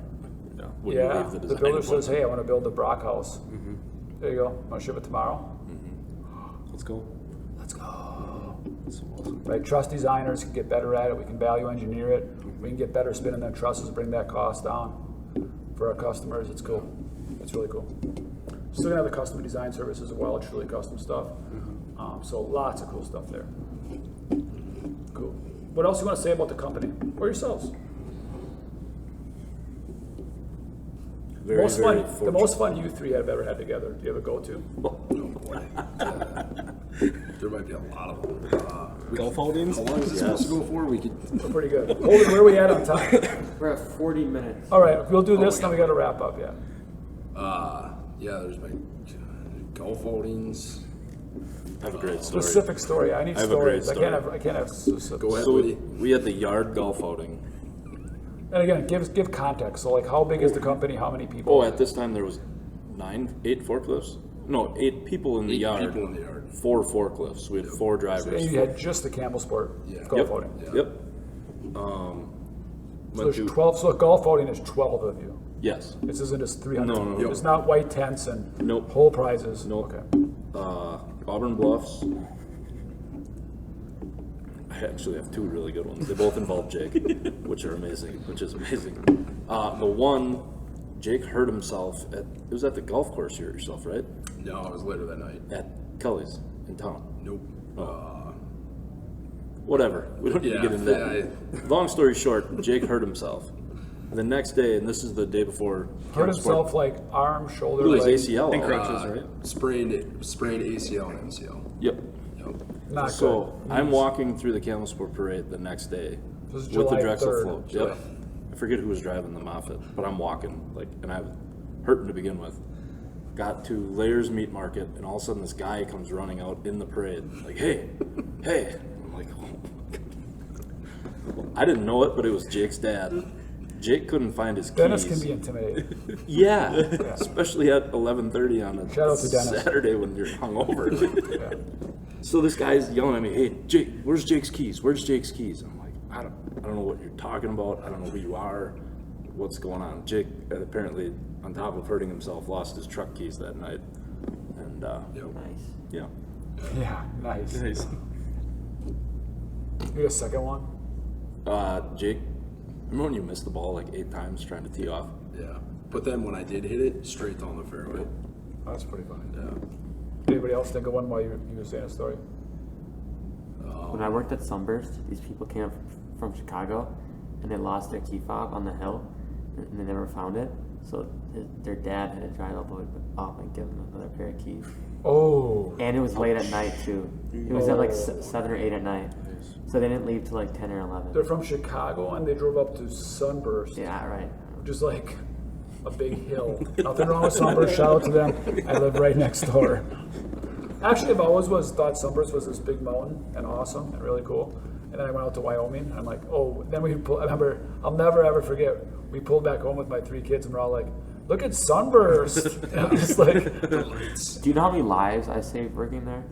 Yeah. When you Yeah, leave the design builder says, appointment. hey, I want to build the Brock house. There you go. Want to ship it tomorrow? Let's go. Let's go. That's awesome. Right, truss designers can get better at it. We can value engineer it. We can get better spinning them trusses, bring that cost down for our customers. It's cool. It's really cool. Still gonna have the custom design services as well. It's really custom stuff. So lots of cool stuff there. Cool. What else you want to say about the company or yourselves? Very, Most very fun. The fortunate. most fun you three have ever had together. Do you have a go-to? Oh boy. There might be a lot of them. Golf holdings? How long is this supposed to go for? We could. We're pretty good. Holden, where are we at on time? We're at 40 minutes. All right, we'll do this, then we got to wrap up. Yeah. Yeah, there's my golf outings. I have a great story. Specific story. I need I have a great stories. I can't have specific. Go ahead, So Woody. we had the yard golf outing. And again, give context. So like, how big is the company? How many people? Oh, at this time there was 8 forklifts. No, 8 people in the 8 yard. people in the yard. 4 forklifts. We had 4 drivers. And you had just the Campbellsport golf Yep. outing. Yeah. Yep. So Went there's to 12. So golf outing is 12 of you. yes. This isn't just 300. No. It's not white tents and Nope. whole prizes. Nope. Okay. Auburn Bluffs. I actually have 2 really good ones. They both involve Jake, which is amazing. The one, Jake hurt himself at. It was at the golf course. You hurt yourself, right? No, it was later that night. At Kelly's in town. Nope. Whatever. We don't need to Yeah, get into that. Long story short, Jake hurt himself. The next day, and this is the day before. Hurt Campbellsport, himself like arm, shoulder, Blew his leg. ACL. Think out. crunches, right? Sprained ACL and MCL. Yep. Yep. Not So good. I'm walking through the Campbellsport parade the next day This is with the July Drexel 3rd. float. Yep. I forget who was driving the Moffett, but I'm walking and I was hurting to begin with. Got to Layers Meat Market, and all of a sudden this guy comes running out in the parade, like, "Hey, hey!" I'm like, "Oh my God." I didn't know it, but it was Jake's dad. Jake couldn't find his keys. Dennis can be intimidating. Yeah, especially at 11:30 on a Shout out to Dennis. Saturday when you're hungover. Yeah. So this guy's yelling at me, "Hey, Jake, where's Jake's keys? Where's Jake's keys?" I'm like, I don't know what you're talking about. I don't know who you are. What's going on? Jake apparently, on top of hurting himself, lost his truck keys that night. And Yep. Nice. yeah, Yeah, nice. Nice. You got a second one? Jake, remember when you missed the ball like 8 times trying to tee off? Yeah. But then when I did hit it, straight down the fairway. That's pretty funny. Yeah. Anybody else think of one while you were saying a story? When I worked at Sunburst, these people came up from Chicago, and they lost their key fob on the hill, and they never found it. So their dad had to drive up and give them another pair of keys. Oh, And it was late at night too. It was at like 7 or 8 at night. So they didn't leave till like 10 or 11. they're from Chicago and they drove up to Sunburst, Yeah, right. which is like a big hill. Nothing wrong with Sunburst. Shout out to them. I live right next door. Actually, I've always thought Sunburst was this big mountain and awesome and really cool. And then I went out to Wyoming. And I'm like, oh. Then I remember, I'll never ever forget. We pulled back home with my 3 kids, and we're all like, "Look at Sunburst!" And I'm just like, Do you know how many lives I saved working there?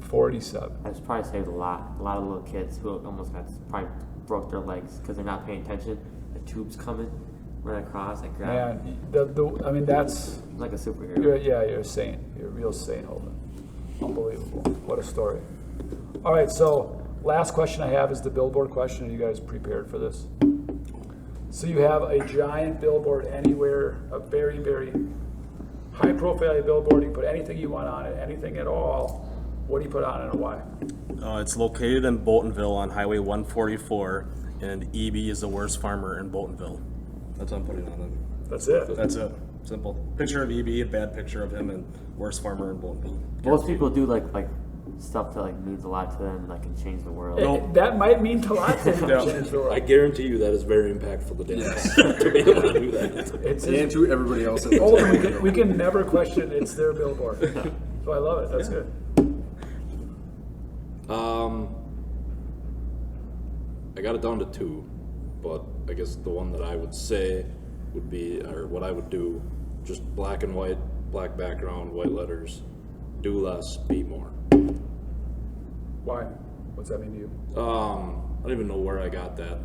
47. I just probably saved a lot. A lot of little kids who almost probably broke their legs because they're not paying attention. The tube's coming right across. I grabbed Man, I mean, that's like a superhero. you're a saint. You're a real saint, Holden. Unbelievable. What a story. All right, so last question I have is the billboard question. Are you guys prepared for this? So you have a giant billboard anywhere, a very, very high-profile billboard. You can put anything you want on it, anything at all. What do you put on it and why? It's located in Boltonville on Highway 144, and EB is the worst farmer in Boltonville. That's what I'm putting on it. That's it. That's it. Simple. Picture of EB, a bad picture of him, and worst farmer in Boltonville. Most people do like stuff that like means a lot to them, like can change the world. That might mean a lot to Yeah. change the world. I guarantee you that is very impactful to Dennis to be able to do that. It's And to everybody else at the Holden, we can never question it's their billboard. So I love it. That's good. I got it down to 2, but I guess the one that I would say would be, or what I would do, just black and white black background, white letters, do less, be more. Why? What's that mean to you? I don't even know where I got that,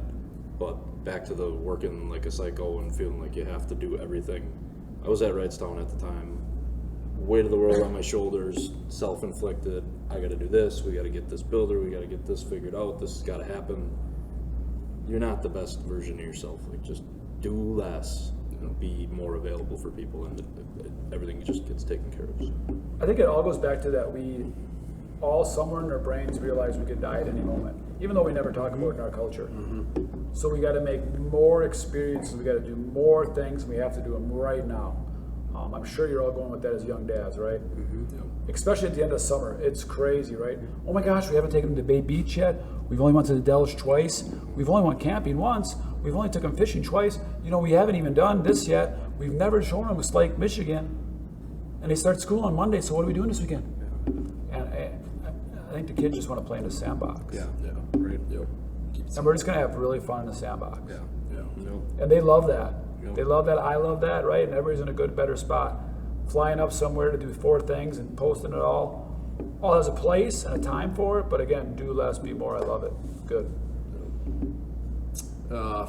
but back to the working like a psycho and feeling like you have to do everything. I was at Wrightstown at the time, weight of the world on my shoulders, self-inflicted. I got to do this. We got to get this builder. We got to get this figured out. This has got to happen. You're not the best version of yourself. Like, just do less, be more available for people, and everything just gets taken care of. I think it all goes back to that we all somewhere in our brains realize we could die at any moment, even though we never talk about it in our culture. So we got to make more experiences. We got to do more things. And we have to do them right now. I'm sure you're all going with that as young dads, right? Especially at the end of summer. It's crazy, right? Oh my gosh, we haven't taken them to Bay Beach yet. We've only went to the Delge twice. We've only went camping once. We've only took them fishing twice. We haven't even done this yet. We've never shown them Lake Michigan. And they start school on Monday, so what are we doing this weekend? And I think the kids just want to play in the sandbox. Yeah. Right. Yep. And we're just going to have really fun in the sandbox. Yeah. And they love that. They love that. I love that, right? And everybody's in a better spot. Flying up somewhere to do 4 things and posting it all has a place and a time for it. But again, do less, be more. I love it. Good.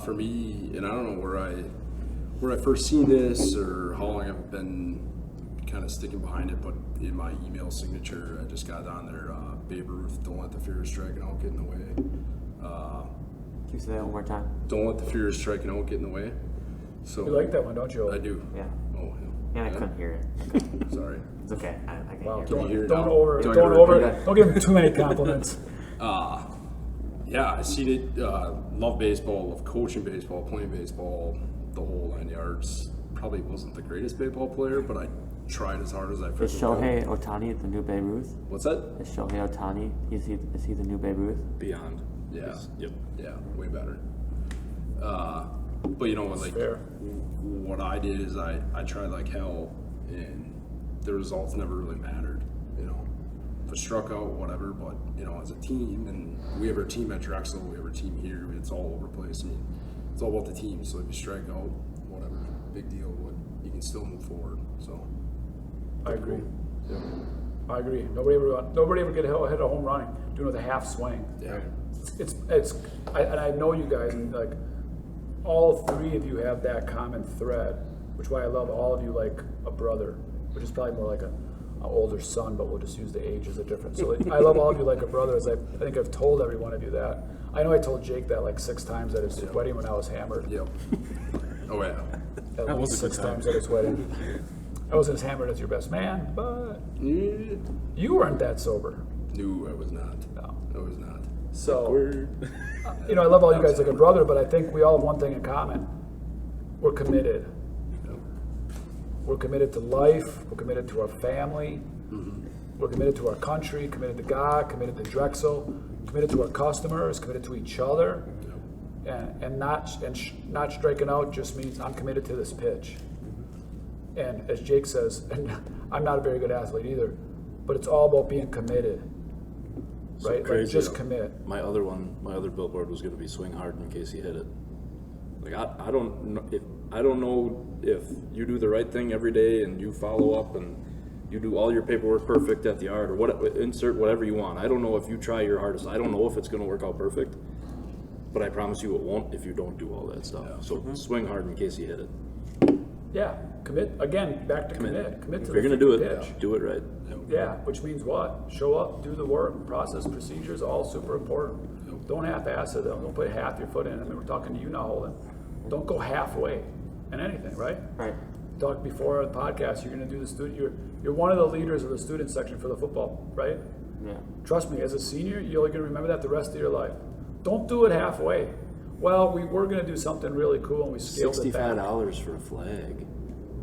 For me, and I don't know where I first seen this or how long I've been kind of sticking behind it, but in my email signature, I just got on there, Babe Ruth, don't let the fear of striking out get in the way. Can you say that one more time? Don't let the fear of striking out get in the way. So You like that one, don't you? I do. Yeah. Oh, Yeah, I couldn't hear it. Sorry. It's okay. I can Wow, hear it. hear it don't now? don't give him too many compliments. Yeah, I seen it. Love baseball, love coaching baseball, playing baseball, the whole 9 yards. Probably wasn't the greatest baseball player, but I tried as hard as I Is freaking Shohei Ohtani the new Babe Ruth? What's that? Is Shohei Ohtani, is he the new Babe Ruth? Beyond. Yeah. Yep. Yeah, way better. But like fair. what I did is I tried like hell, and the results never really mattered. If I struck out, whatever. But as a team, and we have our team at Drexel, we have our team here. It's all over the place. I mean, it's all about the team. So if you strike out, whatever, big deal. But you can still move forward. So I agree. yeah. I agree. Nobody ever hit a home run doing it with a half swing. Yeah. And I know you guys, and like all 3 of you have that common thread, which is why I love all of you like a brother, which is probably more like an older son, but we'll just use the age as a difference. So I love all of you like a brother, as I think I've told every one of you that. I know I told Jake that like 6 times at his wedding when I was hammered. Yep. Oh yeah. At That was least a good 6 time. times at his wedding. I wasn't as hammered as your best man, but you weren't that sober. No, I was not. No. I was not. So, I love all you guys like a brother, but I think we all have one thing in common. We're committed. Yep. We're committed to life. We're committed to our family. We're committed to our country, committed to God, committed to Drexel, committed to our customers, committed to each other. And not striking out just means I'm committed to this pitch. And as Jake says, and I'm not a very good athlete either, but it's all about being committed. Right? Like crazy, just though. commit. My other billboard was going to be swing hard in case he hit it. Like I don't know if you do the right thing every day and you follow up and you do all your paperwork perfect at the yard or insert whatever you want. I don't know if you try your hardest. I don't know if it's going to work out perfect, but I promise you it won't if you don't do all that stuff. So swing hard in case you hit it. Yeah, commit. Again, back to commit. Commit If to you're the going to do pitch. it, do it right. Yeah, which means what? Show up, do the work, process, procedures, all super important. Don't half-ass it. Don't put half your foot in. I mean, we're talking to you now, Holden. Don't go halfway in anything, right? Right. Talked before on the podcast. You're going to do the student. You're one of the leaders of the student section for the football, right? Yeah. Trust me, as a senior, you're only going to remember that the rest of your life. Don't do it halfway. Well, we were going to do something really cool, and we scaled it back. $65 for a flag.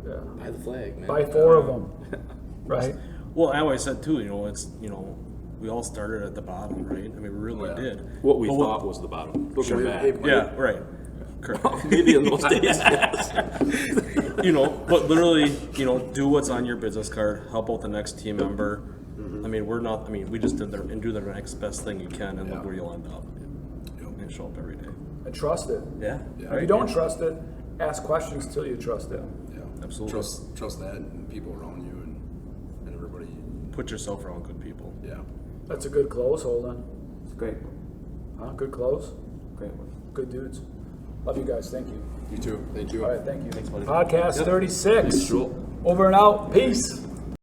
Yeah. Buy the flag, man. Buy 4 of them, right? Well, I always said too, we all started at the bottom, right? I mean, we really Yeah. did. What we But thought was the bottom. Looking Wait, back. hey, wait. Yeah, right. Correct. Maybe in those days, yes. But literally, do what's on your business card, help out the next team member. I mean, we just did and do the next best thing you can, and look where you'll end up. And show up every day. And trust it. Yeah. If you don't trust it, ask questions till you trust it. Absolutely. trust that and people around you and everybody. Put yourself around good people. Yeah. That's a good close, Holden. It's great. Huh? Good close. Great one. Good dudes. Love you guys. Thank you. You too. Thank you. All right, thank you. Thanks, buddy. Podcast 36. Thanks, Joel. Over and out. Peace.